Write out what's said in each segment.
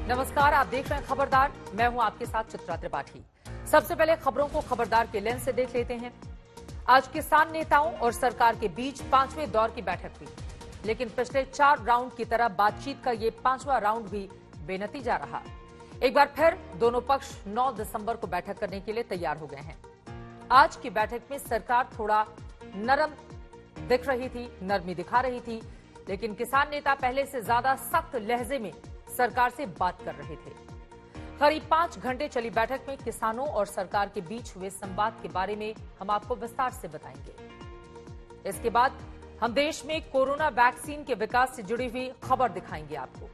नमस्कार, आप देख रहे हैं खबरदार। मैं हूं आपके साथ चित्रा त्रिपाठी। सबसे पहले खबरों को खबरदार के लेंस से देख लेते हैं। आज किसान नेताओं और सरकार के बीच 5वें दौर की बैठक हुई, लेकिन पिछले 4 राउंड की तरह बातचीत का ये 5वां राउंड भी बेनतीजा रहा। एक बार फिर दोनों पक्ष 9 दिसंबर को बैठक करने के लिए तैयार हो गए हैं। आज की बैठक में सरकार थोड़ा नरम दिख रही थी, नरमी दिखा रही थी, लेकिन किसान नेता पहले से ज्यादा सख्त लहजे में सरकार से बात कर रहे थे। करीब 5 घंटे चली बैठक में किसानों और सरकार के बीच हुए संवाद के बारे में हम आपको विस्तार से बताएंगे। इसके बाद हम देश में कोरोना वैक्सीन के विकास से जुड़ी हुई खबर दिखाएंगे आपको।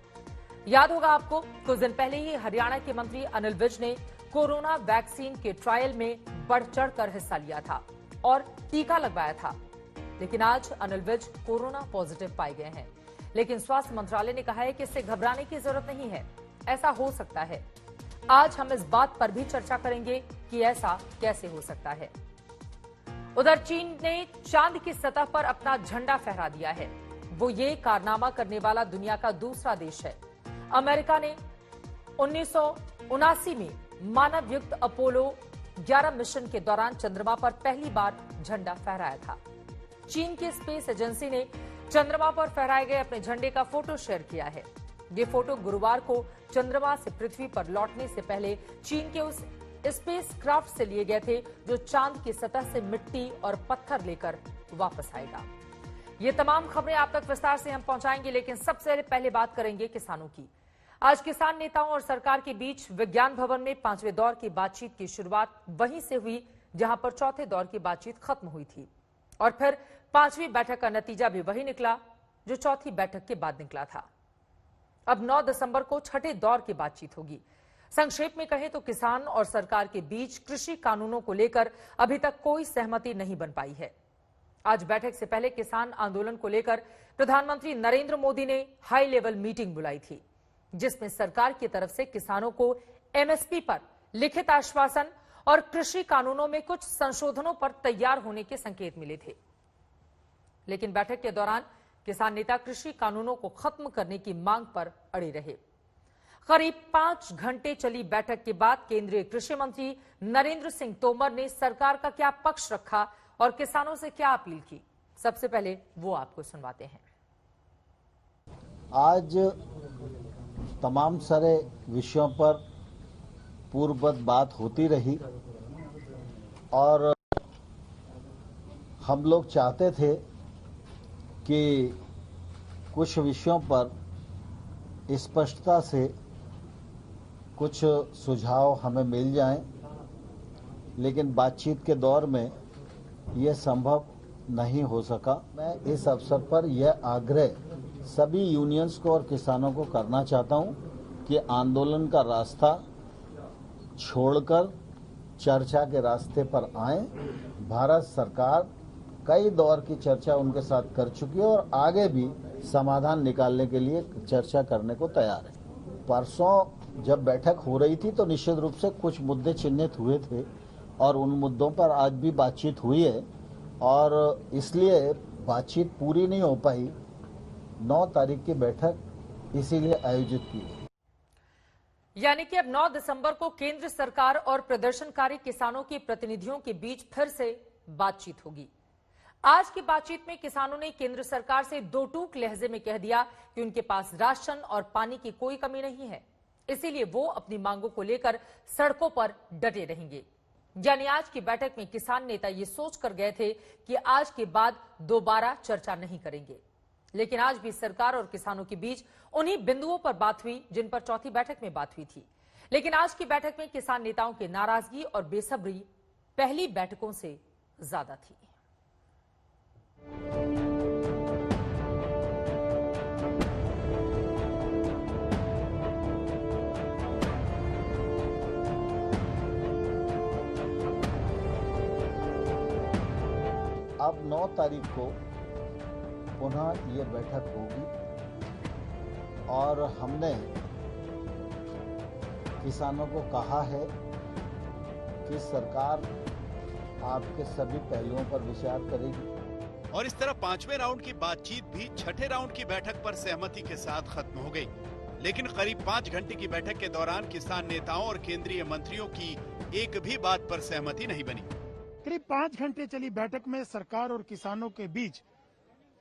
याद होगा आपको, कुछ दिन पहले ही हरियाणा के मंत्री अनिल विज ने कोरोना वैक्सीन के ट्रायल में बढ़ चढ़कर हिस्सा लिया था और टीका लगवाया था, लेकिन आज अनिल विज कोरोना पॉजिटिव पाए गए हैं। लेकिन स्वास्थ्य मंत्रालय ने कहा है कि इससे घबराने की जरूरत नहीं है, ऐसा हो सकता है। आज हम इस बात पर भी चर्चा करेंगे कि ऐसा कैसे हो सकता है। उधर चीन ने चांद की सतह पर अपना झंडा फहरा दिया है। वो ये कारनामा करने वाला दुनिया का दूसरा देश है। अमेरिका ने 1979 में मानव युक्त अपोलो 11 मिशन के दौरान चंद्रमा पर पहली बार झंडा फहराया था। चीन की स्पेस एजेंसी ने चंद्रमा पर फहराए गए अपने झंडे का फोटो शेयर किया है। ये फोटो गुरुवार को चंद्रमा से पृथ्वी पर लौटने से पहले चीन के उस स्पेस क्राफ्ट से लिए गए थे जो चांद की सतह से मिट्टी और पत्थर लेकर वापस आएगा। ये तमाम खबरें आप तक विस्तार से हम पहुंचाएंगे, लेकिन सबसे पहले बात करेंगे किसानों की। आज किसान नेताओं और सरकार के बीच विज्ञान भवन में 5वें दौर की बातचीत की शुरुआत वहीं से हुई जहां पर चौथे दौर की बातचीत खत्म हुई थी, और फिर 5वीं बैठक का नतीजा भी वही निकला जो चौथी बैठक के बाद निकला था। अब 9 दिसंबर को छठे दौर की बातचीत होगी। संक्षेप में कहें तो किसान और सरकार के बीच कृषि कानूनों को लेकर अभी तक कोई सहमति नहीं बन पाई है। आज बैठक से पहले किसान आंदोलन को लेकर प्रधानमंत्री नरेंद्र मोदी ने हाई लेवल मीटिंग बुलाई थी, जिसमें सरकार की तरफ से किसानों को एमएसपी पर लिखित आश्वासन और कृषि कानूनों में कुछ संशोधनों पर तैयार होने के संकेत मिले थे। लेकिन बैठक के दौरान किसान नेता कृषि कानूनों को खत्म करने की मांग पर अड़े रहे। करीब 5 घंटे चली बैठक के बाद केंद्रीय कृषि मंत्री नरेंद्र सिंह तोमर ने सरकार का क्या पक्ष रखा और किसानों से क्या अपील की, सबसे पहले वो आपको सुनवाते हैं। आज तमाम सारे विषयों पर पूर्ववत बात होती रही और हम लोग चाहते थे कि कुछ विषयों पर स्पष्टता से कुछ सुझाव हमें मिल जाएं, लेकिन बातचीत के दौर में यह संभव नहीं हो सका। मैं इस अवसर पर यह आग्रह सभी यूनियंस को और किसानों को करना चाहता हूं कि आंदोलन का रास्ता छोड़कर चर्चा के रास्ते पर आए। भारत सरकार कई दौर की चर्चा उनके साथ कर चुकी है और आगे भी समाधान निकालने के लिए चर्चा करने को तैयार है। परसों जब बैठक हो रही थी तो निश्चित रूप से कुछ मुद्दे चिन्हित हुए थे और उन मुद्दों पर आज भी बातचीत हुई है और इसलिए बातचीत पूरी नहीं हो पाई। 9 तारीख की बैठक इसीलिए आयोजित की है। यानी कि अब 9 दिसंबर को केंद्र सरकार और प्रदर्शनकारी किसानों के प्रतिनिधियों के बीच फिर से बातचीत होगी। आज की बातचीत में किसानों ने केंद्र सरकार से दो टूक लहजे में कह दिया कि उनके पास राशन और पानी की कोई कमी नहीं है, इसीलिए वो अपनी मांगों को लेकर सड़कों पर डटे रहेंगे। यानी आज की बैठक में किसान नेता ये सोच कर गए थे कि आज के बाद दोबारा चर्चा नहीं करेंगे, लेकिन आज भी सरकार और किसानों के बीच उन्हीं बिंदुओं पर बात हुई जिन पर चौथी बैठक में बात हुई थी। लेकिन आज की बैठक में किसान नेताओं की नाराजगी और बेसब्री पहली बैठकों से ज्यादा थी। अब 9 तारीख को पुनः ये बैठक होगी और हमने किसानों को कहा है कि सरकार आपके सभी पहलुओं पर विचार करेगी। और इस तरह 5वें राउंड की बातचीत भी छठे राउंड की बैठक पर सहमति के साथ खत्म हो गई। लेकिन करीब 5 घंटे की बैठक के दौरान किसान नेताओं और केंद्रीय मंत्रियों की एक भी बात पर सहमति नहीं बनी। करीब 5 घंटे चली बैठक में सरकार और किसानों के बीच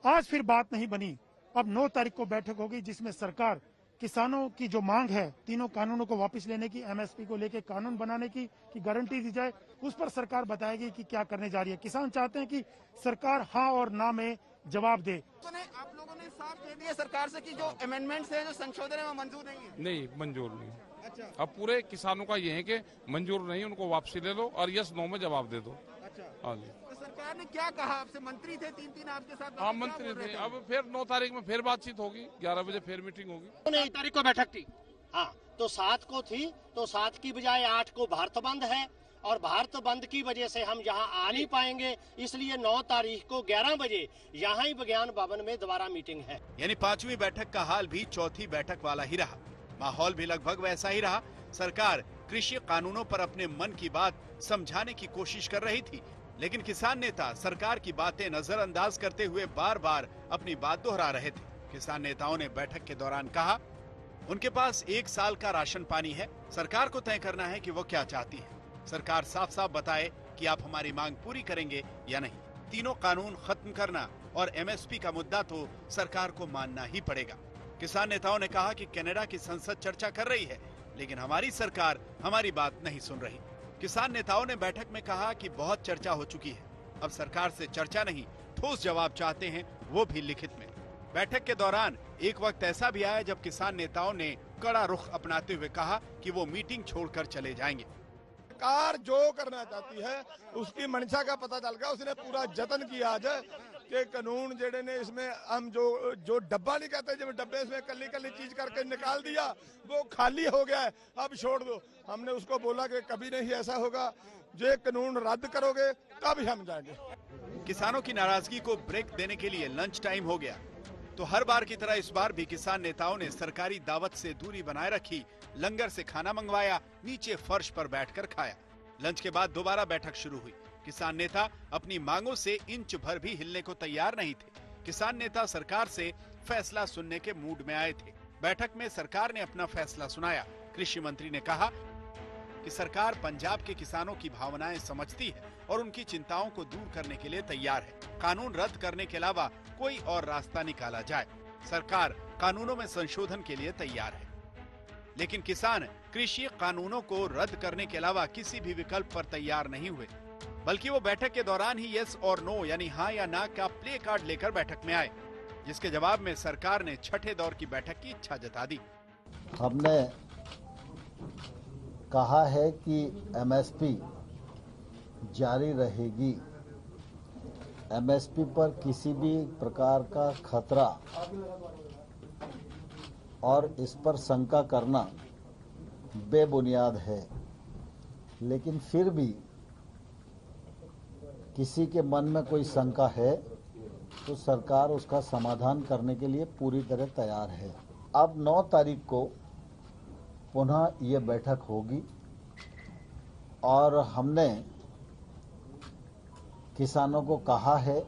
आज फिर बात नहीं बनी। अब 9 तारीख को बैठक होगी जिसमें सरकार किसानों की जो मांग है, तीनों कानूनों को वापस लेने की, एमएसपी को लेकर कानून बनाने की गारंटी दी जाए, उस पर सरकार बताएगी कि क्या करने जा रही है। किसान चाहते हैं कि सरकार हाँ और ना में जवाब दे। आप लोगों ने साफ कह दिया सरकार से कि जो अमेंडमेंट्स है, जो संशोधन है, वो मंजूर नहीं है। नहीं, मंजूर नहीं। अच्छा। अब पूरे किसानों का ये है कि मंजूर नहीं, उनको वापसी ले लो और यस नो में जवाब दे दो। अच्छा। हाँ जी। तो सरकार ने क्या कहा आपसे? मंत्री थे 3 आपके साथ? हाँ, मंत्री थे। अब फिर 9 तारीख में फिर बातचीत होगी, 11 बजे फिर मीटिंग होगी। 9 तारीख को बैठक थी। हाँ, तो 7 को थी, तो 7 की बजाय 8 को भारत बंद है और भारत बंद की वजह से हम यहाँ आ नहीं पाएंगे, इसलिए 9 तारीख को 11 बजे यहाँ ही विज्ञान भवन में दोबारा मीटिंग है। यानी 5वीं बैठक का हाल भी 4थी बैठक वाला ही रहा। माहौल भी लगभग वैसा ही रहा। सरकार कृषि कानूनों पर अपने मन की बात समझाने की कोशिश कर रही थी, लेकिन किसान नेता सरकार की बातें नजरअंदाज करते हुए बार बार अपनी बात दोहरा रहे थे। किसान नेताओं ने बैठक के दौरान कहा, उनके पास 1 साल का राशन पानी है, सरकार को तय करना है कि वो क्या चाहती है। सरकार साफ साफ बताए कि आप हमारी मांग पूरी करेंगे या नहीं। तीनों कानून खत्म करना और एमएसपी का मुद्दा तो सरकार को मानना ही पड़ेगा। किसान नेताओं ने कहा कि कनाडा की संसद चर्चा कर रही है, लेकिन हमारी सरकार हमारी बात नहीं सुन रही। किसान नेताओं ने बैठक में कहा कि बहुत चर्चा हो चुकी है, अब सरकार से चर्चा नहीं, ठोस जवाब चाहते हैं, वो भी लिखित में। बैठक के दौरान एक वक्त ऐसा भी आया जब किसान नेताओं ने कड़ा रुख अपनाते हुए कहा कि वो मीटिंग छोड़कर चले जाएंगे। सरकार जो करना चाहती है उसकी मंशा का पता चल गया। उसने पूरा जतन किया आज कि कानून जेड़े ने इसमें हम जो डब्बा नहीं कहते, जब डब्बे इसमें कल्ली कल्ली चीज करके निकाल दिया, वो खाली हो गया है, अब छोड़ दो। हमने उसको बोला कि कभी नहीं ऐसा होगा, जो कानून रद्द करोगे तब हम जाएंगे। किसानों की नाराजगी को ब्रेक देने के लिए लंच टाइम हो गया, तो हर बार की तरह इस बार भी किसान नेताओं ने सरकारी दावत से दूरी बनाए रखी, लंगर से खाना मंगवाया, नीचे फर्श पर बैठकर खाया। लंच के बाद दोबारा बैठक शुरू हुई। किसान नेता अपनी मांगों से इंच भर भी हिलने को तैयार नहीं थे। किसान नेता सरकार से फैसला सुनने के मूड में आए थे। बैठक में सरकार ने अपना फैसला सुनाया। कृषि मंत्री ने कहा कि सरकार पंजाब के किसानों की भावनाएं समझती है और उनकी चिंताओं को दूर करने के लिए तैयार है। कानून रद्द करने के अलावा कोई और रास्ता निकाला जाए। सरकार कानूनों में संशोधन के लिए तैयार है, लेकिन किसान कृषि कानूनों को रद्द करने के अलावा किसी भी विकल्प पर तैयार नहीं हुए, बल्कि वो बैठक के दौरान ही यस और नो यानी हाँ या ना का प्ले कार्ड लेकर बैठक में आए, जिसके जवाब में सरकार ने छठे दौर की बैठक की इच्छा जता दी। हमने कहा है कि एमएसपी जारी रहेगी। एमएसपी पर किसी भी प्रकार का खतरा और इस पर शंका करना बेबुनियाद है, लेकिन फिर भी किसी के मन में कोई शंका है तो सरकार उसका समाधान करने के लिए पूरी तरह तैयार है। अब 9 तारीख को पुनः ये बैठक होगी और हमने किसानों को कहा है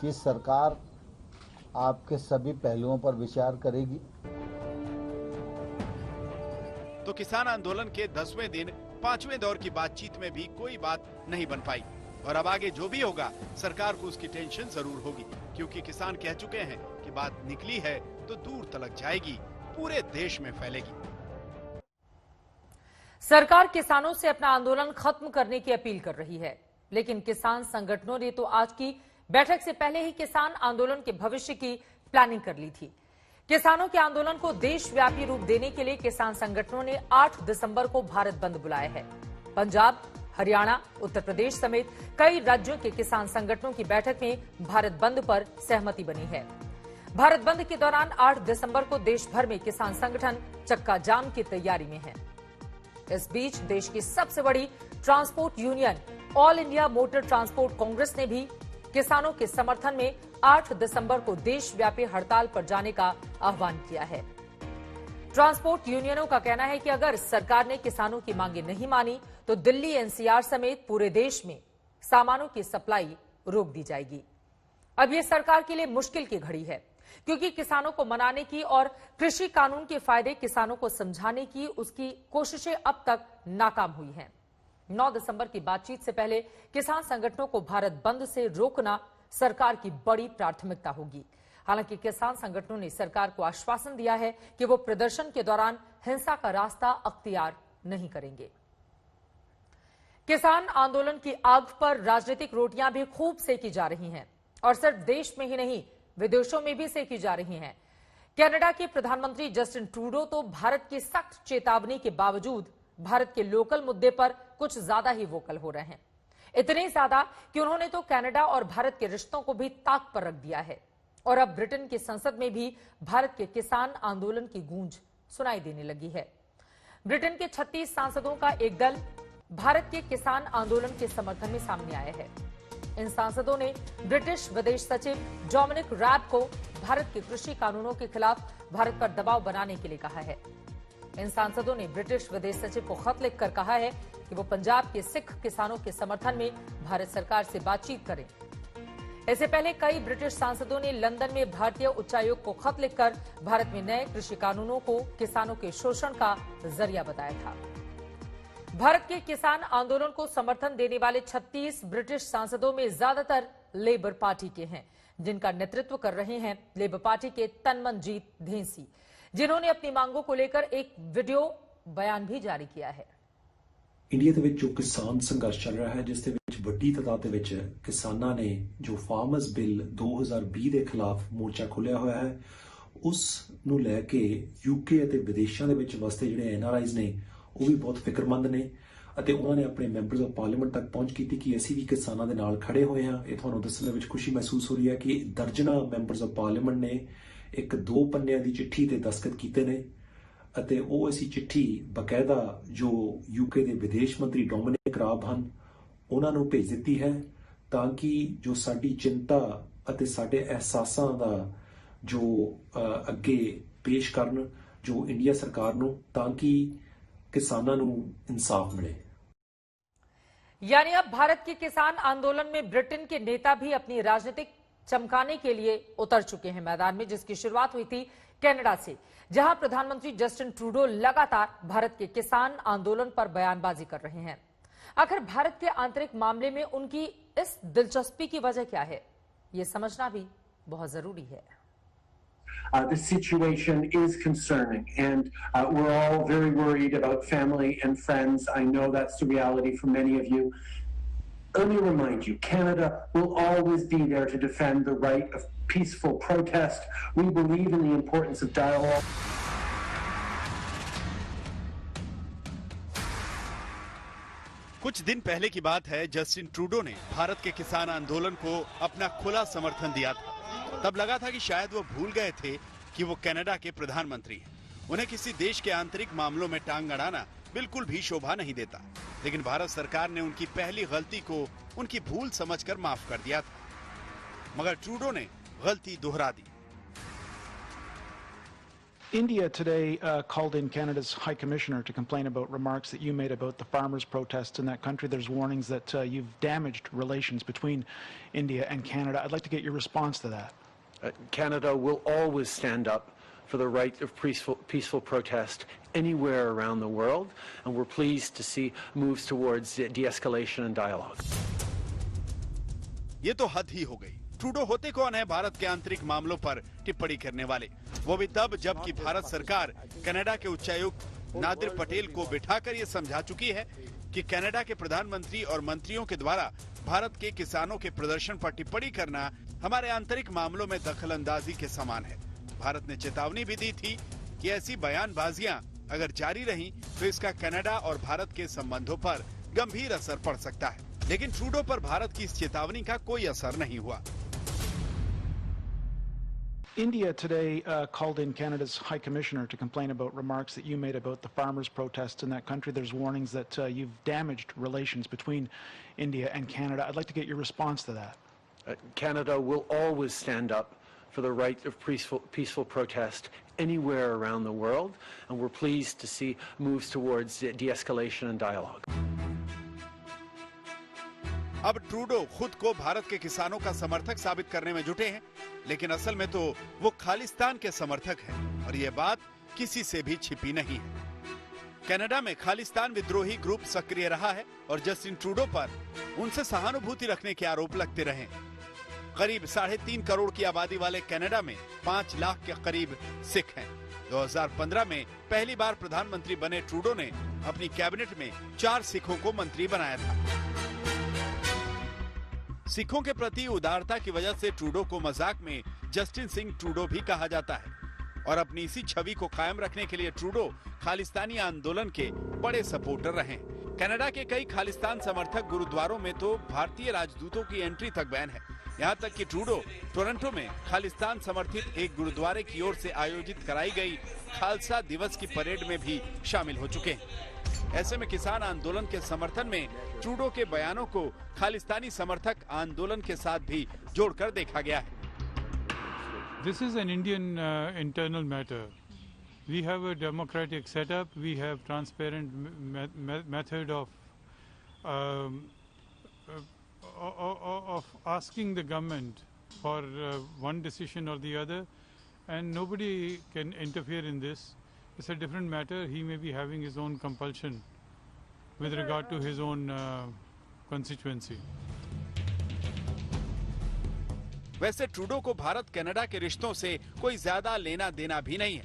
कि सरकार आपके सभी पहलुओं पर विचार करेगी। तो किसान आंदोलन के 10वें दिन 5वें दौर की बातचीत में भी कोई बात नहीं बन पाई और अब आगे जो भी होगा सरकार को उसकी टेंशन जरूर होगी, क्योंकि किसान कह चुके हैं कि बात निकली है तो दूर तलक जाएगी, पूरे देश में फैलेगी। सरकार किसानों से अपना आंदोलन खत्म करने की अपील कर रही है, लेकिन किसान संगठनों ने तो आज की बैठक से पहले ही किसान आंदोलन के भविष्य की प्लानिंग कर ली थी। किसानों के आंदोलन को देशव्यापी रूप देने के लिए किसान संगठनों ने 8 दिसंबर को भारत बंद बुलाया है। पंजाब, हरियाणा, उत्तर प्रदेश समेत कई राज्यों के किसान संगठनों की बैठक में भारत बंद पर सहमति बनी है। भारत बंद के दौरान 8 दिसंबर को देश भर में किसान संगठन चक्का जाम की तैयारी में हैं। इस बीच देश की सबसे बड़ी transport union all India motor transport Congress ने भी किसानों के समर्थन में 8 दिसंबर को देशव्यापी हड़ताल पर जाने का आह्वान किया है। ट्रांसपोर्ट यूनियनों का कहना है कि अगर सरकार ने किसानों की मांगे नहीं मानी तो दिल्ली एनसीआर समेत पूरे देश में सामानों की सप्लाई रोक दी जाएगी। अब यह सरकार के लिए मुश्किल की घड़ी है, क्योंकि किसानों को मनाने की और कृषि कानून के फायदे किसानों को समझाने की उसकी कोशिशें अब तक नाकाम हुई हैं। 9 दिसंबर की बातचीत से पहले किसान संगठनों को भारत बंद से रोकना सरकार की बड़ी प्राथमिकता होगी। हालांकि किसान संगठनों ने सरकार को आश्वासन दिया है कि वो प्रदर्शन के दौरान हिंसा का रास्ता अख्तियार नहीं करेंगे। किसान आंदोलन की आग पर राजनीतिक रोटियां भी खूब सेकी जा रही हैं और सिर्फ देश में ही नहीं विदेशों में भी सेकी जा रही हैं। कनाडा के प्रधानमंत्री जस्टिन ट्रूडो तो भारत की सख्त चेतावनी के बावजूद भारत के लोकल मुद्दे पर कुछ ज्यादा ही वोकल हो रहे हैं। इतने ज्यादा कि उन्होंने तो कनाडा और भारत के रिश्तों को भी ताक पर रख दिया है और अब ब्रिटेन की संसद में भी भारत के किसान आंदोलन की गूंज सुनाई देने लगी है। ब्रिटेन के 36 सांसदों का एक दल भारत के किसान आंदोलन के समर्थन में सामने आया है। इन सांसदों ने ब्रिटिश विदेश सचिव डोमिनिक रैब को भारत के कृषि कानूनों के खिलाफ भारत पर दबाव बनाने के लिए कहा है। इन सांसदों ने ब्रिटिश विदेश सचिव को खत लिखकर कहा है कि वो पंजाब के सिख किसानों के समर्थन में भारत सरकार से बातचीत करें। इससे पहले कई ब्रिटिश सांसदों ने लंदन में भारतीय उच्चायोग को खत लिखकर भारत में नए कृषि कानूनों को किसानों के शोषण का जरिया बताया था। भारत के किसान आंदोलन को समर्थन देने वाले 36 ब्रिटिश सांसदों में ज्यादातर लेबर पार्टी के हैं, जिनका नेतृत्व कर रहे हैं लेबर पार्टी के तनमनजीत ढेंसी, जिन्होंने अपनी मांगों को लेकर एक वीडियो बयान भी जारी किया है। इंडिया ਦੇ ਵਿੱਚ ਜੋ ਕਿਸਾਨ ਸੰਘਰਸ਼ ਚੱਲ ਰਿਹਾ ਹੈ, ਜਿਸ ਦੇ ਵਿੱਚ ਵੱਡੀ ਤਾਦਾਦ ਦੇ ਵਿੱਚ ਕਿਸਾਨਾਂ ਨੇ ਜੋ ਫਾਰਮਰਸ ਬਿੱਲ 2020 ਦੇ ਖਿਲਾਫ ਮੋਰਚਾ ਖੋਲ੍ਹਿਆ ਹੋਇਆ ਹੈ, ਉਸ ਨੂੰ ਲੈ ਕੇ ਯੂਕੇ ਅਤੇ ਵਿਦੇਸ਼ਾਂ ਦੇ ਵਿੱਚ ਵਸਦੇ ਜਿਹੜੇ ਐਨਆਰਆਈਜ਼ ਨੇ ਉਹ ਵੀ ਬਹੁਤ ਫਿਕਰਮੰਦ ਨੇ ਅਤੇ ਉਹਨਾਂ ਨੇ ਆਪਣੇ ਮੈਂਬਰਸ ਆਫ ਪਾਰਲੀਮੈਂਟ ਤੱਕ ਪਹੁੰਚ ਕੀਤੀ ਕਿ ਅਸੀਂ ਵੀ ਕਿਸਾਨਾਂ ਦੇ ਨਾਲ ਖੜੇ ਹੋਏ ਹਾਂ। ਇਹ ਤੁਹਾਨੂੰ ਦੱਸਣ ਦੇ ਵਿੱਚ ਖੁਸ਼ੀ ਮਹਿਸੂਸ ਹੋ ਰਹੀ ਹੈ ਕਿ ਦਰਜਨਾਂ ਮੈਂਬਰਸ ਆਫ ਪਾਰਲੀਮੈਂਟ ਨੇ ਇੱਕ 2 ਪੰਨਿਆਂ ਦੀ ਚਿੱਠੀ ਤੇ ਦਸਤਖਤ ਕੀਤੇ ਨੇ ਅਤੇ ਉਹ ਅਸੀਂ ਚਿੱਠੀ ਬਕਾਇਦਾ ਜੋ ਯੂਕੇ ਦੇ ਵਿਦੇਸ਼ ਮੰਤਰੀ ਡੋਮਿਨਿਕ ਰਾਬ ਹਨ ਉਹਨਾਂ ਨੂੰ ਭੇਜ ਦਿੱਤੀ ਹੈ ਤਾਂ ਕਿ ਜੋ ਸਾਡੀ ਚਿੰਤਾ ਅਤੇ ਸਾਡੇ ਅਹਿਸਾਸਾਂ ਦਾ ਜੋ ਅੱਗੇ ਪੇਸ਼ ਕਰਨ ਜੋ ਇੰਡੀਆ ਸਰਕਾਰ ਨੂੰ ਤਾਂ ਕਿ किसानों को इंसाफ मिले। यानी अब भारत के किसान आंदोलन में ब्रिटेन के नेता भी अपनी राजनीतिक चमकाने के लिए उतर चुके हैं मैदान में, जिसकी शुरुआत हुई थी कनाडा से, जहां प्रधानमंत्री जस्टिन ट्रूडो लगातार भारत के किसान आंदोलन पर बयानबाजी कर रहे हैं। आखिर भारत के आंतरिक मामले में उनकी इस दिलचस्पी की वजह क्या है, ये समझना भी बहुत जरूरी है। The situation is concerning, and we're all very worried about family and friends. I know that's the reality for many of you. Let me remind you, Canada will always be there to defend the right of peaceful protest. We believe in the importance of dialogue. कुछ दिन पहले की बात है, Justin Trudeau ने भारत के किसान आंदोलन को अपना खुला समर्थन दिया था। तब लगा था कि शायद वो भूल गए थे कि वो कनाडा के प्रधानमंत्री हैं। उन्हें किसी देश के आंतरिक मामलों में टांग अड़ाना बिल्कुल भी शोभा नहीं देता। लेकिन भारत सरकार ने उनकी पहली गलती को उनकी भूल समझकर माफ कर दिया था, मगर ट्रूडो ने गलती दोहरा दी। India today called in Canada's High Commissioner to complain about remarks that you made about the farmers' protests in that country. There's warnings that you've damaged relations between India and Canada. I'd like to get your response to that. Canada will always stand up for the right of peaceful protest anywhere around the world, and we're pleased to see moves towards de-escalation and dialogue. ये तो हद ही हो गई। Trudeau होते कौन है भारत के आंतरिक मामलों पर टिप्पणी करने वाले, वो भी तब जबकि भारत सरकार कनाडा के उच्चायुक्त नादिर पटेल को बिठाकर ये समझा चुकी है कि कनाडा के प्रधानमंत्री और मंत्रियों के द्वारा भारत के किसानों के प्रदर्शन पर टिप्पणी करना हमारे आंतरिक मामलों में दखलंदाजी के समान है। भारत ने चेतावनी भी दी थी कि ऐसी बयानबाजियां अगर जारी रहीं तो इसका कनाडा और भारत के संबंधों पर गंभीर असर पड़ सकता है। लेकिन ट्रूडो पर भारत की इस चेतावनी का कोई असर नहीं हुआ। India today called in Canada's High Commissioner to complain about remarks that you made about the farmers' protests in that country. There's warnings that you've damaged relations between India and Canada. I'd like to get your response to that. Canada will always stand up for the right of peaceful protest anywhere around the world, and we're pleased to see moves towards de-escalation and dialogue. अब Trudeau खुद को भारत के किसानों का समर्थक साबित करने में जुटे हैं, लेकिन असल में तो वो खालिस्तान के समर्थक हैं और ये बात किसी से भी छिपी नहीं है। कनाडा में खालिस्तान विद्रोही ग्रुप सक्रिय रहा है और जस्टिन ट्रूडो पर उनसे सहानुभूति रखने के आरोप लगते रहे। करीब 3.5 करोड़ की आबादी वाले कनाडा में 5 लाख के करीब सिख हैं। 2015 में पहली बार प्रधानमंत्री बने ट्रूडो ने अपनी कैबिनेट में 4 सिखों को मंत्री बनाया था। सिखों के प्रति उदारता की वजह से ट्रूडो को मजाक में जस्टिन सिंह ट्रूडो भी कहा जाता है और अपनी इसी छवि को कायम रखने के लिए ट्रूडो खालिस्तानी आंदोलन के बड़े सपोर्टर रहे। कनाडा के कई खालिस्तान समर्थक गुरुद्वारों में तो भारतीय राजदूतों की एंट्री तक बैन है। यहाँ तक कि ट्रूडो टोरंटो में खालिस्तान समर्थित एक गुरुद्वारे की ओर से आयोजित कराई गई खालसा दिवस की परेड में भी शामिल हो चुके हैं। ऐसे में किसान आंदोलन के समर्थन में ट्रूडो के बयानों को खालिस्तानी समर्थक आंदोलन के साथ भी जोड़कर देखा गया है। This is an Indian internal matter. We have a democratic setup. We have transparent method of asking the government for one decision or the other, and nobody can interfere in this. It's a different matter. He may be having his own compulsion with regard to his own constituency. वैसे Trudeau को Bharat Canada के रिश्तों से कोई ज्यादा लेना देना भी नहीं है।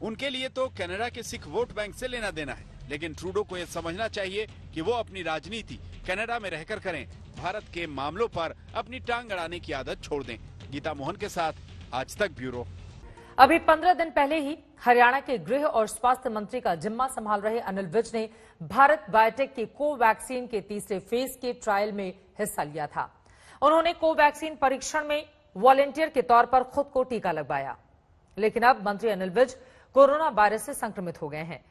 उनके लिए तो कनाडा के सिख वोट बैंक से लेना देना है, लेकिन ट्रूडो को यह समझना चाहिए कि वो अपनी राजनीति कनाडा में रहकर करें, भारत के मामलों पर अपनी टांग अड़ाने की आदत छोड़ दें। गीता मोहन के साथ आज तक ब्यूरो। अभी 15 दिन पहले ही हरियाणा के गृह और स्वास्थ्य मंत्री का जिम्मा संभाल रहे अनिल विज ने भारत बायोटेक की कोवैक्सीन के तीसरे फेज के ट्रायल में हिस्सा लिया था। उन्होंने कोवैक्सीन परीक्षण में वॉलेंटियर के तौर पर खुद को टीका लगवाया, लेकिन अब मंत्री अनिल विज कोरोना वायरस से संक्रमित हो गए हैं।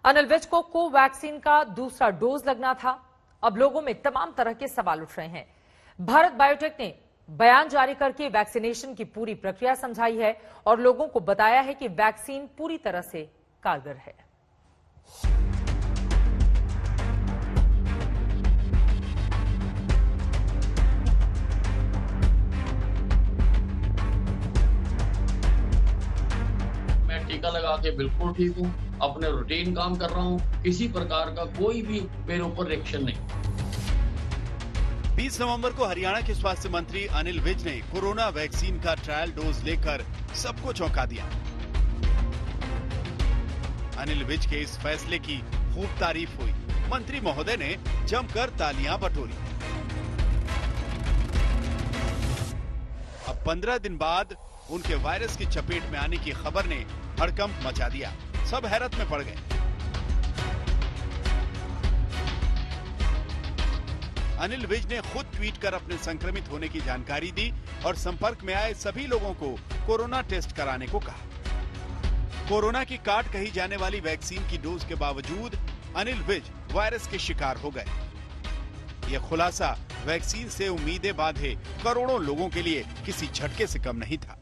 अनिल विज को कोवैक्सीन का दूसरा डोज लगना था। अब लोगों में तमाम तरह के सवाल उठ रहे हैं। भारत बायोटेक ने बयान जारी करके वैक्सीनेशन की पूरी प्रक्रिया समझाई है और लोगों को बताया है कि वैक्सीन पूरी तरह से कारगर है। मैं टीका लगा के बिल्कुल ठीक हूँ, अपने रूटीन काम कर रहा हूँ, किसी प्रकार का कोई भी मेरे ऊपर रिएक्शन नहीं। 20 नवंबर को हरियाणा के स्वास्थ्य मंत्री अनिल विज ने कोरोना वैक्सीन का ट्रायल डोज लेकर सबको चौंका दिया। अनिल विज के इस फैसले की खूब तारीफ हुई। मंत्री महोदय ने जमकर तालियां बटोरी। अब 15 दिन बाद उनके वायरस की चपेट में आने की खबर ने हड़कंप मचा दिया। सब हैरत में पड़ गए। अनिल विज ने खुद ट्वीट कर अपने संक्रमित होने की जानकारी दी और संपर्क में आए सभी लोगों को कोरोना टेस्ट कराने को कहा। कोरोना की काट कही जाने वाली वैक्सीन की डोज के बावजूद अनिल विज वायरस के शिकार हो गए। यह खुलासा वैक्सीन से उम्मीदें बांधे करोड़ों लोगों के लिए किसी झटके से कम नहीं था।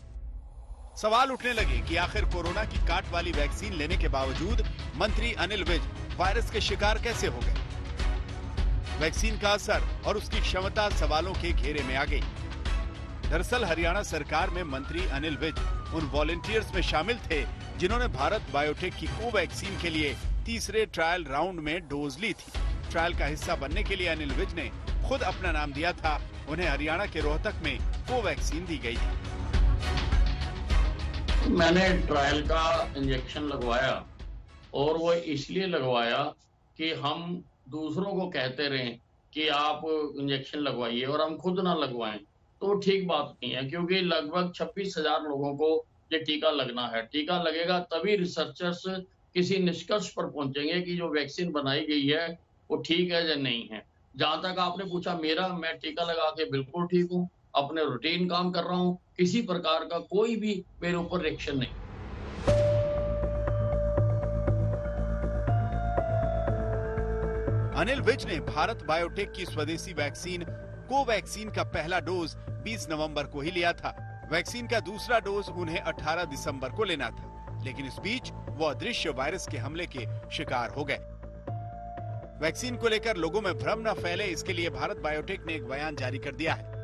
सवाल उठने लगे कि आखिर कोरोना की काट वाली वैक्सीन लेने के बावजूद मंत्री अनिल विज वायरस के शिकार कैसे हो गए। वैक्सीन का असर और उसकी क्षमता सवालों के घेरे में आ गई। दरअसल हरियाणा सरकार में मंत्री अनिल विज उन वॉलंटियर्स में शामिल थे जिन्होंने भारत बायोटेक की कोवैक्सीन के लिए तीसरे ट्रायल राउंड में डोज ली थी। ट्रायल का हिस्सा बनने के लिए अनिल विज ने खुद अपना नाम दिया था। उन्हें हरियाणा के रोहतक में कोवैक्सीन दी गई थी। मैंने ट्रायल का इंजेक्शन लगवाया और वो इसलिए लगवाया कि हम दूसरों को कहते रहें कि आप इंजेक्शन लगवाइए और हम खुद ना लगवाएं, तो ठीक बात नहीं है, क्योंकि लगभग 26,000 लोगों को ये टीका लगना है। टीका लगेगा तभी रिसर्चर्स किसी निष्कर्ष पर पहुंचेंगे कि जो वैक्सीन बनाई गई है वो ठीक है या नहीं है। जहां तक आपने पूछा मैं टीका लगा के बिल्कुल ठीक हूँ, अपने रूटीन काम कर रहा हूँ, किसी प्रकार का कोई भी मेरे ऊपर रिएक्शन नहीं। अनिल विज ने भारत बायोटेक की स्वदेशी वैक्सीन कोवैक्सीन का पहला डोज 20 नवंबर को ही लिया था। वैक्सीन का दूसरा डोज उन्हें 18 दिसंबर को लेना था, लेकिन इस बीच वो अदृश्य वायरस के हमले के शिकार हो गए। वैक्सीन को लेकर लोगों में भ्रम न फैले, इसके लिए भारत बायोटेक ने एक बयान जारी कर दिया है।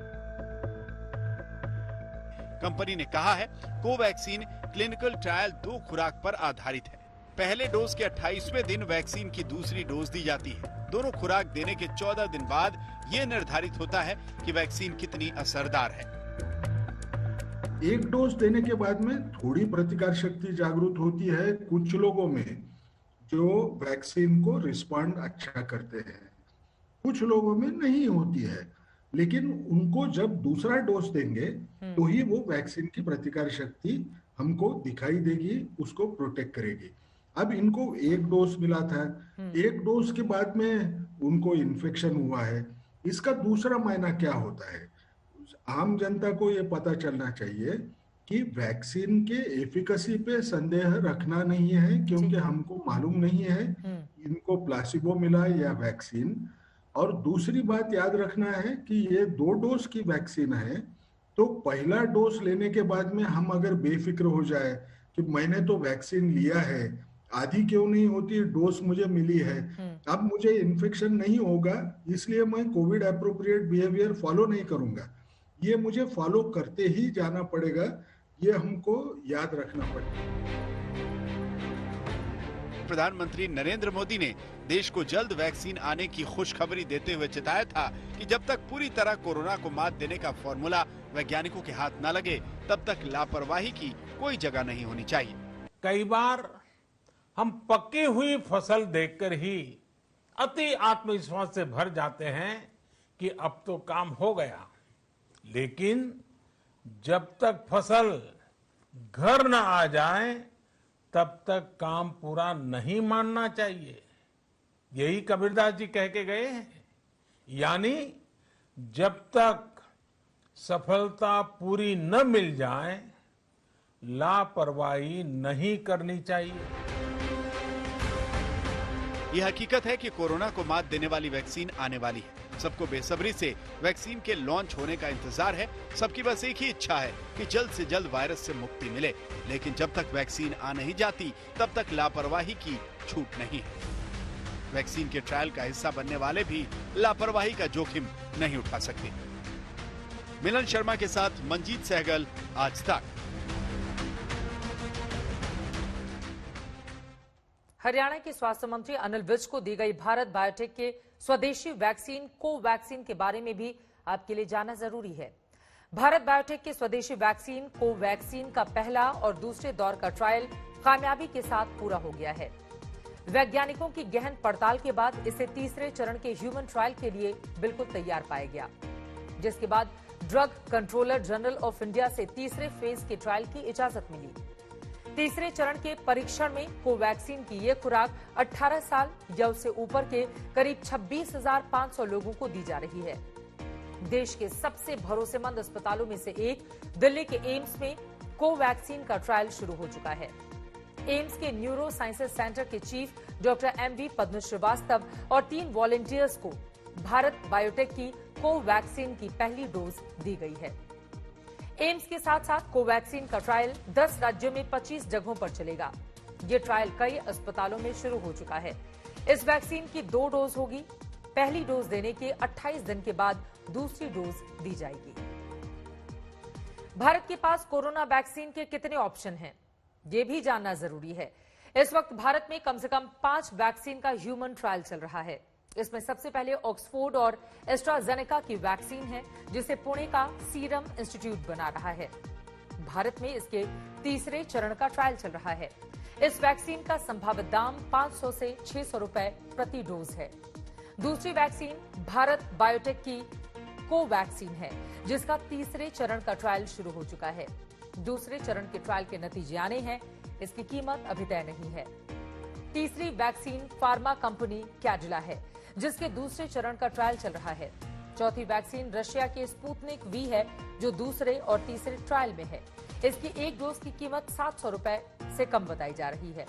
कंपनी ने कहा है, कोवैक्सीन क्लिनिकल ट्रायल 2 खुराक पर आधारित है। पहले डोज के 28वें दिन वैक्सीन की दूसरी डोज दी जाती है। दोनों खुराक देने के 14 दिन बाद ये निर्धारित होता है कि वैक्सीन कितनी असरदार है। एक डोज देने के बाद में थोड़ी प्रतिकार शक्ति जागृत होती है कुछ लोगों में जो वैक्सीन को रिस्पॉन्ड अच्छा करते हैं, कुछ लोगों में नहीं होती है, लेकिन उनको जब दूसरा डोज देंगे तो ही वो वैक्सीन की प्रतिकार शक्ति हमको दिखाई देगी, उसको प्रोटेक्ट करेगी। अब इनको एक डोज मिला था, एक डोज के बाद में उनको इन्फेक्शन हुआ है, इसका दूसरा मायना क्या होता है? आम जनता को ये पता चलना चाहिए कि वैक्सीन के एफिकेसी पे संदेह रखना नहीं है, क्योंकि हमको मालूम नहीं है इनको प्लासिबो मिला या वैक्सीन। और दूसरी बात याद रखना है कि ये 2 डोज की वैक्सीन है, तो पहला डोज लेने के बाद में हम अगर बेफिक्र हो जाए कि मैंने तो वैक्सीन लिया है, आधी क्यों नहीं होती डोज मुझे मिली है, अब मुझे इन्फेक्शन नहीं होगा इसलिए मैं कोविड एप्रोप्रिएट बिहेवियर फॉलो नहीं करूंगा, ये मुझे फॉलो करते ही जाना पड़ेगा, ये हमको याद रखना पड़ेगा। प्रधानमंत्री नरेंद्र मोदी ने देश को जल्द वैक्सीन आने की खुशखबरी देते हुए चिताया था कि जब तक पूरी तरह कोरोना को मात देने का फॉर्मूला वैज्ञानिकों के हाथ न लगे, तब तक लापरवाही की कोई जगह नहीं होनी चाहिए। कई बार हम पकी हुई फसल देखकर ही अति आत्मविश्वास से भर जाते हैं कि अब तो काम हो गया, लेकिन जब तक फसल घर न आ जाए तब तक काम पूरा नहीं मानना चाहिए। यही कबीरदास जी कह के गए हैं, यानी जब तक सफलता पूरी न मिल जाए लापरवाही नहीं करनी चाहिए। यह हकीकत है कि कोरोना को मात देने वाली वैक्सीन आने वाली है। सबको बेसब्री से वैक्सीन के लॉन्च होने का इंतजार है। सबकी बस एक ही इच्छा है कि जल्द से जल्द वायरस से मुक्ति मिले, लेकिन जब तक वैक्सीन आ नहीं जाती तब तक लापरवाही की छूट नहीं है। वैक्सीन के ट्रायल का हिस्सा बनने वाले भी लापरवाही का जोखिम नहीं उठा सकते। मिलन शर्मा के साथ मंजीत सहगल, आज तक। हरियाणा के स्वास्थ्य मंत्री अनिल विज को दी गई भारत बायोटेक के स्वदेशी वैक्सीन कोवैक्सीन के बारे में भी आपके लिए जानना जरूरी है। भारत बायोटेक के स्वदेशी वैक्सीन कोवैक्सीन का पहला और दूसरे दौर का ट्रायल कामयाबी के साथ पूरा हो गया है। वैज्ञानिकों की गहन पड़ताल के बाद इसे तीसरे चरण के ह्यूमन ट्रायल के लिए बिल्कुल तैयार पाया गया, जिसके बाद drug controller general of India से तीसरे फेज के ट्रायल की इजाजत मिली। तीसरे चरण के परीक्षण में कोवैक्सीन की ये खुराक 18 साल या उससे ऊपर के करीब 26,500 लोगों को दी जा रही है। देश के सबसे भरोसेमंद अस्पतालों में से एक दिल्ली के एम्स में कोवैक्सीन का ट्रायल शुरू हो चुका है। एम्स के न्यूरो साइंसेज सेंटर के चीफ डॉक्टर एमवी पद्म श्रीवास्तव और 3 वॉलंटियर्स को भारत बायोटेक की कोवैक्सीन की पहली डोज दी गई है। एम्स के साथ साथ कोवैक्सीन का ट्रायल 10 राज्यों में 25 जगहों पर चलेगा। ये ट्रायल कई अस्पतालों में शुरू हो चुका है। इस वैक्सीन की 2 डोज होगी। पहली डोज देने के 28 दिन के बाद दूसरी डोज दी जाएगी। भारत के पास कोरोना वैक्सीन के कितने ऑप्शन हैं, ये भी जानना जरूरी है। इस वक्त भारत में कम से कम 5 वैक्सीन का ह्यूमन ट्रायल चल रहा है। इसमें सबसे पहले ऑक्सफोर्ड और एस्ट्राजेनेका की वैक्सीन है, जिसे पुणे का सीरम इंस्टीट्यूट बना रहा है। भारत में इसके तीसरे चरण का ट्रायल चल रहा है। इस वैक्सीन का संभावित दाम 500 से 600 रुपए प्रति डोज है। दूसरी वैक्सीन भारत बायोटेक की कोवैक्सीन है, जिसका तीसरे चरण का ट्रायल शुरू हो चुका है। दूसरे चरण के ट्रायल के नतीजे आने हैं, इसकी कीमत अभी तय नहीं है। तीसरी वैक्सीन फार्मा कंपनी कैडिला है, जिसके दूसरे चरण का ट्रायल चल रहा है। चौथी वैक्सीन रशिया के स्पुतनिक वी है, जो दूसरे और तीसरे ट्रायल में है। इसकी एक डोज की कीमत 700 रुपए से कम बताई जा रही है।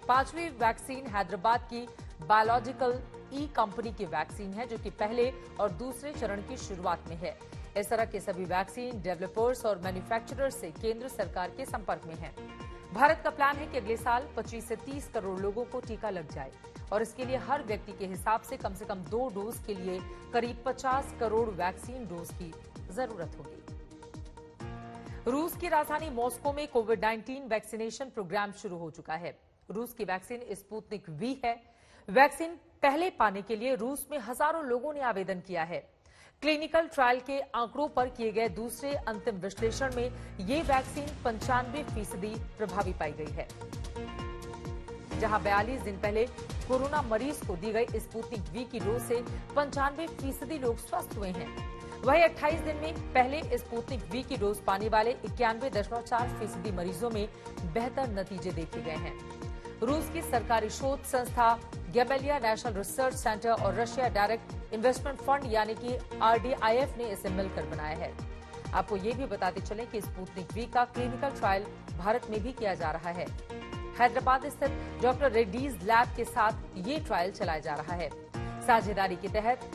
पांचवी वैक्सीन हैदराबाद की बायोलॉजिकल ई कंपनी की वैक्सीन है, जो कि पहले और दूसरे चरण की शुरुआत में है। इस तरह के सभी वैक्सीन डेवलपर्स और मैन्युफैक्चरर्स से केंद्र सरकार के संपर्क में है। भारत का प्लान है कि अगले साल 25 से 30 करोड़ लोगों को टीका लग जाए और इसके लिए हर व्यक्ति के हिसाब से कम 2 डोज के लिए करीब 50 करोड़ वैक्सीन डोज की जरूरत होगी। रूस की राजधानी मॉस्को में कोविड-19 वैक्सीनेशन प्रोग्राम शुरू हो चुका है। रूस की वैक्सीन स्पुतनिक वी है। वैक्सीन पहले पाने के लिए रूस में हजारों लोगों ने आवेदन किया है। क्लिनिकल ट्रायल के आंकड़ों पर किए गए दूसरे अंतिम विश्लेषण में ये वैक्सीन 95% प्रभावी पाई गई है। जहां 42 दिन पहले कोरोना मरीज को दी गई स्पुतनिक वी की डोज से 95% लोग स्वस्थ हुए हैं, वहीं 28 दिन में पहले स्पुतनिक वी की डोज पाने वाले 91.4% मरीजों में बेहतर नतीजे देखे गए हैं। रूस की सरकारी शोध संस्था गैमेलिया नेशनल रिसर्च सेंटर और रशिया डायरेक्ट इन्वेस्टमेंट फंड यानी कि RDIF ने इसे मिलकर बनाया है। आपको ये भी बताते चलें कि स्पुतनिक वी का क्लिनिकल ट्रायल भारत में भी किया जा रहा है। हैदराबाद स्थित डॉक्टर रेड्डीज लैब के साथ ये ट्रायल चलाया जा रहा है। साझेदारी के तहत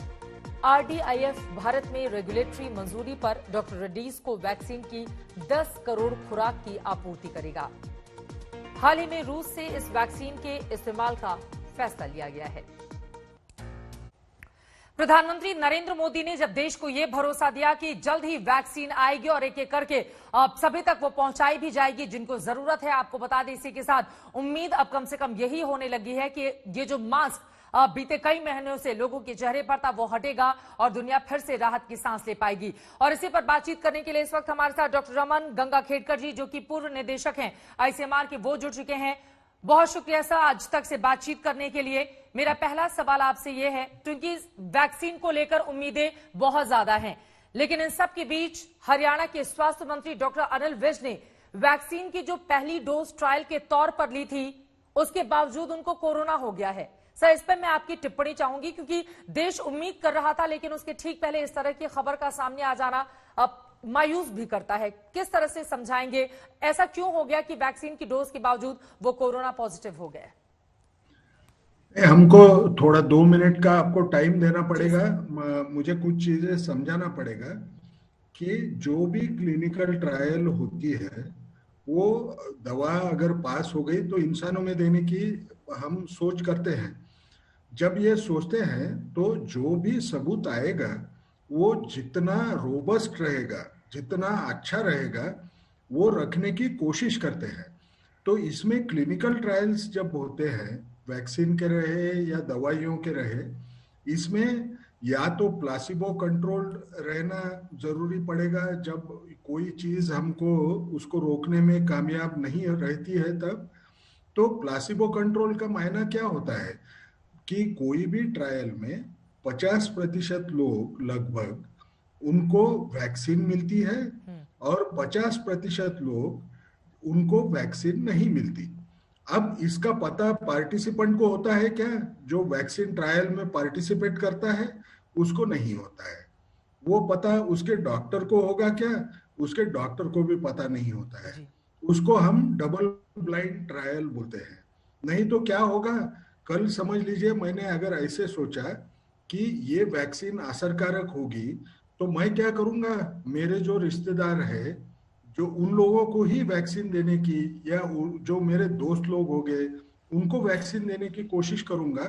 RDIF भारत में रेगुलेटरी मंजूरी पर डॉक्टर रेड्डीज को वैक्सीन की 10 करोड़ खुराक की आपूर्ति करेगा। हाल ही में रूस से इस वैक्सीन के इस्तेमाल का फैसला लिया गया है। प्रधानमंत्री नरेंद्र मोदी ने जब देश को यह भरोसा दिया कि जल्द ही वैक्सीन आएगी और एक एक करके सभी तक वो पहुंचाई भी जाएगी जिनको जरूरत है। आपको बता दें इसी के साथ उम्मीद अब कम से कम यही होने लगी है कि ये जो मास्क बीते कई महीनों से लोगों के चेहरे पर था वो हटेगा और दुनिया फिर से राहत की सांस ले पाएगी। और इसी पर बातचीत करने के लिए इस वक्त हमारे साथ डॉक्टर रमन गंगाखेडकर जी जो कि पूर्व निदेशक हैं ICMR के, वो जुड़ चुके हैं। बहुत शुक्रिया सर आज तक से बातचीत करने के लिए। मेरा पहला सवाल आपसे ये है, क्योंकि वैक्सीन को लेकर उम्मीदें बहुत ज्यादा हैं, लेकिन इन सब के बीच हरियाणा के स्वास्थ्य मंत्री डॉक्टर अनिल विज ने वैक्सीन की जो पहली डोज ट्रायल के तौर पर ली थी उसके बावजूद उनको कोरोना हो गया है। सर इस पर मैं आपकी टिप्पणी चाहूंगी, क्योंकि देश उम्मीद कर रहा था लेकिन उसके ठीक पहले इस तरह की खबर का सामने आ जाना अब मायूस भी करता है। किस तरह से समझाएंगे, ऐसा क्यों हो गया कि वैक्सीन की डोज के बावजूद वो कोरोना पॉजिटिव हो गए? हमको थोड़ा 2 मिनट का आपको टाइम देना पड़ेगा। मुझे कुछ चीजें समझाना पड़ेगा कि जो भी क्लिनिकल ट्रायल होती है वो दवा अगर पास हो गई तो इंसानों में देने की हम सोच करते हैं। जब ये सोचते हैं तो जो भी सबूत आएगा वो जितना रोबस्ट रहेगा, जितना अच्छा रहेगा, वो रखने की कोशिश करते हैं। तो इसमें क्लिनिकल ट्रायल्स जब होते हैं, वैक्सीन के रहे या दवाइयों के रहे, इसमें या तो प्लासिबो कंट्रोल्ड रहना जरूरी पड़ेगा। जब कोई चीज हमको उसको रोकने में कामयाब नहीं रहती है तब तो प्लासिबो कंट्रोल का मायना क्या होता है कि कोई भी ट्रायल में 50% लोग लगभग उनको वैक्सीन मिलती है और 50% लोग उनको वैक्सीन नहीं मिलती। अब इसका पता पार्टिसिपेंट को होता है क्या? जो वैक्सीन ट्रायल में पार्टिसिपेट करता है उसको नहीं होता है। वो पता उसके डॉक्टर को होगा क्या? उसके डॉक्टर को भी पता नहीं होता है। उसको हम डबल ब्लाइंड ट्रायल बोलते हैं। नहीं तो क्या होगा, कल समझ लीजिए मैंने अगर ऐसे सोचा कि ये वैक्सीन असरकारक होगी तो मैं क्या करूंगा, मेरे जो रिश्तेदार है जो उन लोगों को ही वैक्सीन देने की, या जो मेरे दोस्त लोग हो गए उनको वैक्सीन देने की कोशिश करूंगा,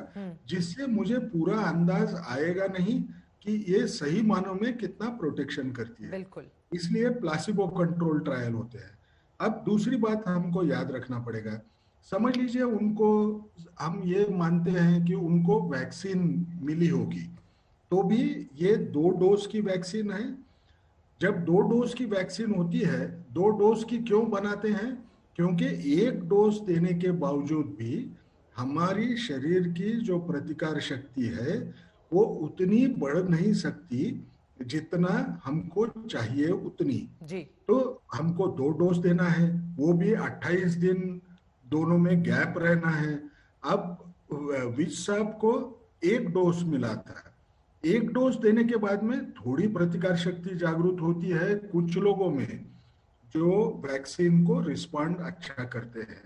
जिससे मुझे पूरा अंदाज आएगा नहीं कि ये सही मानों में कितना प्रोटेक्शन करती है। बिल्कुल। इसलिए प्लासिबो कंट्रोल ट्रायल होते हैं। अब दूसरी बात हमको याद रखना पड़ेगा, समझ लीजिए उनको हम ये मानते हैं कि उनको वैक्सीन मिली होगी तो भी ये 2 डोज की वैक्सीन है। जब 2 डोज की वैक्सीन होती है, 2 डोज की क्यों बनाते हैं? क्योंकि 1 डोज देने के बावजूद भी हमारी शरीर की जो प्रतिकार शक्ति है वो उतनी बढ़ नहीं सकती जितना हमको चाहिए उतनी जी। तो हमको 2 डोज देना है, वो भी 28 दिन दोनों में गैप रहना है। अब विज साहब को 1 डोज मिला था। 1 डोज देने के बाद में थोड़ी प्रतिकार शक्ति जागृत होती है कुछ लोगों में जो वैक्सीन को रिस्पॉन्ड अच्छा करते हैं,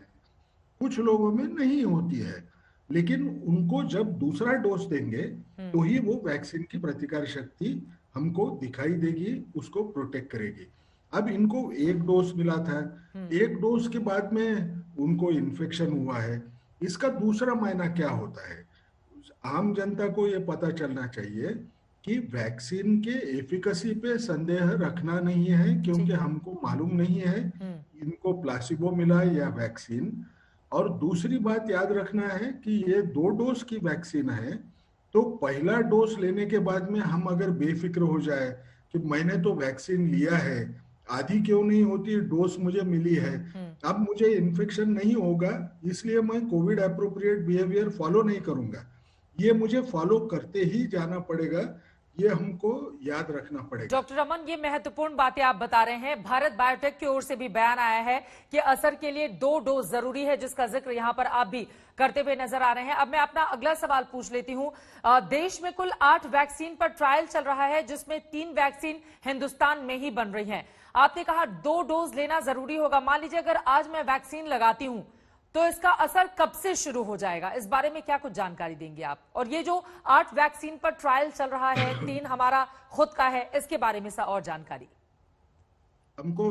कुछ लोगों में नहीं होती है। लेकिन उनको जब दूसरा डोज देंगे तो ही वो वैक्सीन की प्रतिकार शक्ति हमको दिखाई देगी, उसको प्रोटेक्ट करेगी। अब इनको एक डोज मिला था, एक डोज के बाद में उनको इन्फेक्शन हुआ है, इसका दूसरा मायना क्या होता है? आम जनता को ये पता चलना चाहिए कि वैक्सीन के एफिकेसी पे संदेह रखना नहीं है, क्योंकि हमको मालूम नहीं है इनको प्लासिबो मिला या वैक्सीन। और दूसरी बात याद रखना है कि ये 2 डोज की वैक्सीन है, तो पहला डोज लेने के बाद में हम अगर बेफिक्र हो जाए कि मैंने तो वैक्सीन लिया है, आधी क्यों नहीं होती डोज मुझे मिली है, अब मुझे इन्फेक्शन नहीं होगा इसलिए मैं कोविड एप्रोप्रिएट बिहेवियर फॉलो नहीं करूंगा, ये मुझे फॉलो करते ही जाना पड़ेगा, ये हमको याद रखना पड़ेगा। डॉक्टर रमन, ये महत्वपूर्ण बातें आप बता रहे हैं। भारत बायोटेक की ओर से भी बयान आया है कि असर के लिए 2 डोज जरूरी है, जिसका जिक्र यहां पर आप भी करते हुए नजर आ रहे हैं। अब मैं अपना अगला सवाल पूछ लेती हूं। देश में कुल 8 वैक्सीन पर ट्रायल चल रहा है, जिसमें 3 वैक्सीन हिंदुस्तान में ही बन रही है। आपने कहा 2 डोज लेना जरूरी होगा। मान लीजिए अगर आज मैं वैक्सीन लगाती हूं तो इसका असर कब से शुरू हो जाएगा, इस बारे में क्या कुछ जानकारी देंगे आप? और ये जो 8 वैक्सीन पर ट्रायल चल रहा है, 3 हमारा खुद का है, इसके बारे में और जानकारी। हमको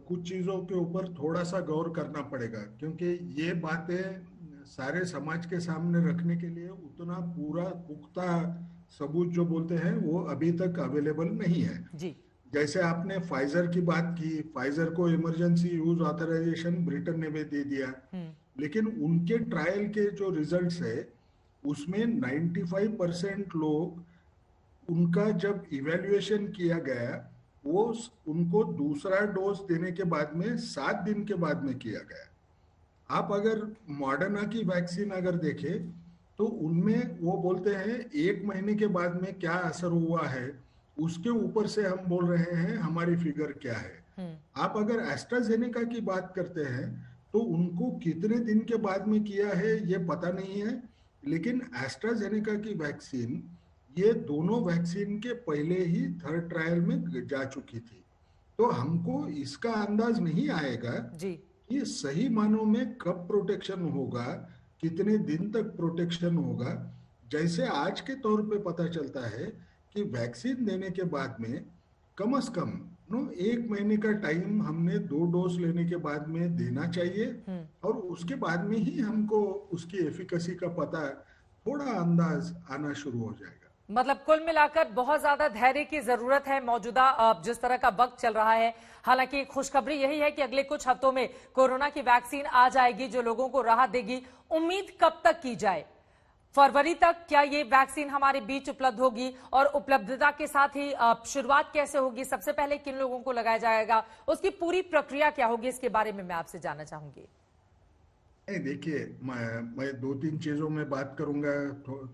कुछ चीजों के ऊपर थोड़ा सा गौर करना पड़ेगा, क्योंकि ये बातें सारे समाज के सामने रखने के लिए उतना पूरा पुख्ता सबूत जो बोलते हैं वो अभी तक अवेलेबल नहीं है जी। जैसे आपने फाइजर की बात की, फाइजर को इमरजेंसी यूज ऑथराइजेशन ब्रिटेन ने भी दे दिया, लेकिन उनके ट्रायल के जो रिजल्ट्स है उसमें 95% लोग उनका जब इवैल्यूएशन किया गया वो उनको दूसरा डोज देने के बाद में 7 दिन के बाद में किया गया। आप अगर मॉडर्ना की वैक्सीन अगर देखें तो उनमें वो बोलते हैं 1 महीने के बाद में क्या असर हुआ है, उसके ऊपर से हम बोल रहे हैं हमारी फिगर क्या है। आप अगर एस्ट्राजेनेका की बात करते हैं तो उनको कितने दिन के बाद में किया है ये पता नहीं है, लेकिन एस्ट्राजेनेका की वैक्सीन ये दोनों वैक्सीन के पहले ही 3rd ट्रायल में जा चुकी थी, तो हमको इसका अंदाज नहीं आएगा जी कि सही मानों में कब प्रोटेक्शन होगा, कितने दिन तक प्रोटेक्शन होगा। जैसे आज के तौर पे पता चलता है कि वैक्सीन देने के बाद में कम से कम 1 महीने का टाइम हमने 2 डोज लेने के बाद में देना चाहिए, और उसके बाद में ही हमको उसकी एफिकेसी का पता थोड़ा अंदाज आना शुरू हो जाएगा। मतलब कुल मिलाकर बहुत ज्यादा धैर्य की जरूरत है मौजूदा जिस तरह का वक्त चल रहा है। हालांकि खुशखबरी यही है कि अगले कुछ हफ्तों में कोरोना की वैक्सीन आ जाएगी जो लोगों को राहत देगी। उम्मीद कब तक की जाए? फरवरी तक क्या ये वैक्सीन हमारे बीच उपलब्ध होगी? और उपलब्धता के साथ ही शुरुआत कैसे होगी? सबसे पहले किन लोगों को लगाया जाएगा? उसकी पूरी प्रक्रिया क्या होगी? इसके बारे में मैं आपसे जानना चाहूंगी। देखिए, मैं 2-3 चीजों में बात करूंगा,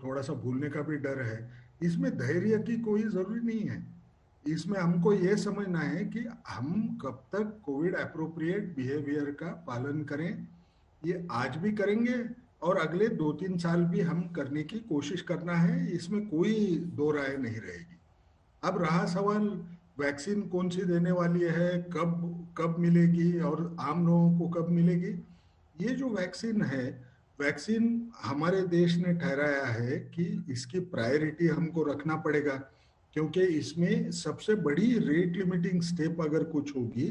थोड़ा सा भूलने का भी डर है। इसमें धैर्य की कोई जरूरी नहीं है। इसमें हमको ये समझना है कि हम कब तक कोविड एप्रोप्रिएट बिहेवियर का पालन करें, ये आज भी करेंगे और अगले 2-3 साल भी हम करने की कोशिश करना है, इसमें कोई दो राय नहीं रहेगी। अब रहा सवाल वैक्सीन कौन सी देने वाली है, कब मिलेगी और आम लोगों को कब मिलेगी। ये जो वैक्सीन है, वैक्सीन हमारे देश ने ठहराया है कि इसकी प्रायोरिटी हमको रखना पड़ेगा, क्योंकि इसमें सबसे बड़ी रेट लिमिटिंग स्टेप अगर कुछ होगी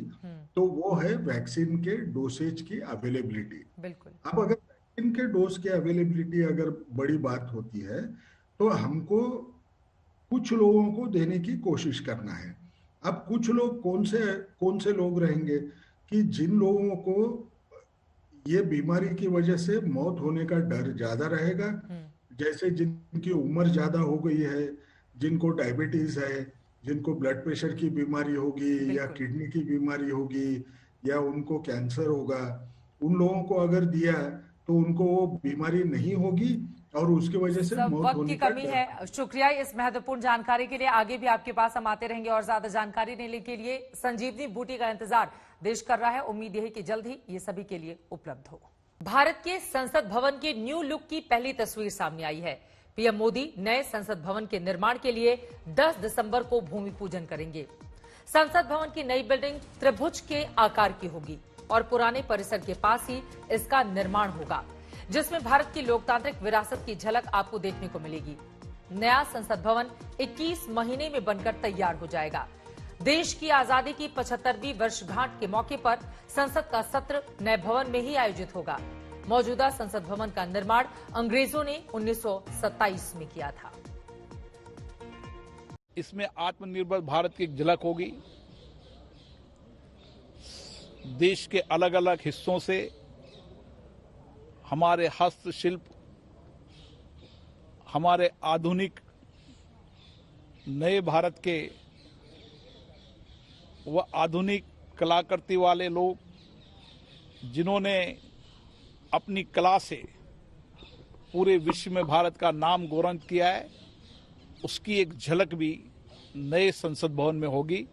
तो वो है वैक्सीन के डोसेज की अवेलेबिलिटी। बिल्कुल। अब अगर वैक्सीन के डोज की अवेलेबिलिटी अगर बड़ी बात होती है तो हमको कुछ लोगों को देने की कोशिश करना है। अब कुछ लोग कौन से लोग रहेंगे कि जिन लोगों को ये बीमारी की वजह से मौत होने का डर ज्यादा रहेगा, जैसे जिनकी उम्र ज्यादा हो गई है, जिनको डायबिटीज है, जिनको ब्लड प्रेशर की बीमारी होगी या किडनी की बीमारी होगी या उनको कैंसर होगा, उन लोगों को अगर दिया तो उनको वो बीमारी नहीं होगी और उसकी वजह से मौत होने की कमी है। शुक्रिया इस महत्वपूर्ण जानकारी के लिए। आगे भी आपके पास हम आते रहेंगे और ज्यादा जानकारी लेने के लिए। संजीवनी बूटी का इंतजार देश कर रहा है। उम्मीद यही कि जल्द ही ये सभी के लिए उपलब्ध हो। भारत के संसद भवन के न्यू लुक की पहली तस्वीर सामने आई है। पीएम मोदी नए संसद भवन के निर्माण के लिए 10 दिसंबर को भूमि पूजन करेंगे। संसद भवन की नई बिल्डिंग त्रिभुज के आकार की होगी और पुराने परिसर के पास ही इसका निर्माण होगा, जिसमें भारत की लोकतांत्रिक विरासत की झलक आपको देखने को मिलेगी। नया संसद भवन 21 महीने में बनकर तैयार हो जाएगा। देश की आजादी की 75वीं वर्षगांठ के मौके पर संसद का सत्र नए भवन में ही आयोजित होगा। मौजूदा संसद भवन का निर्माण अंग्रेजों ने 1927 में किया था। इसमें आत्मनिर्भर भारत की एक झलक होगी। देश के अलग अलग हिस्सों से हमारे हस्तशिल्प, हमारे आधुनिक नए भारत के व आधुनिक कलाकृति वाले लोग जिन्होंने अपनी कला से पूरे विश्व में भारत का नाम गौरव किया है, उसकी एक झलक भी नए संसद भवन में होगी।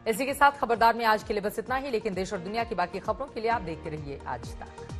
इसी के साथ खबरदार में आज के लिए बस इतना ही, लेकिन देश और दुनिया की बाकी खबरों के लिए आप देखते रहिए आज तक।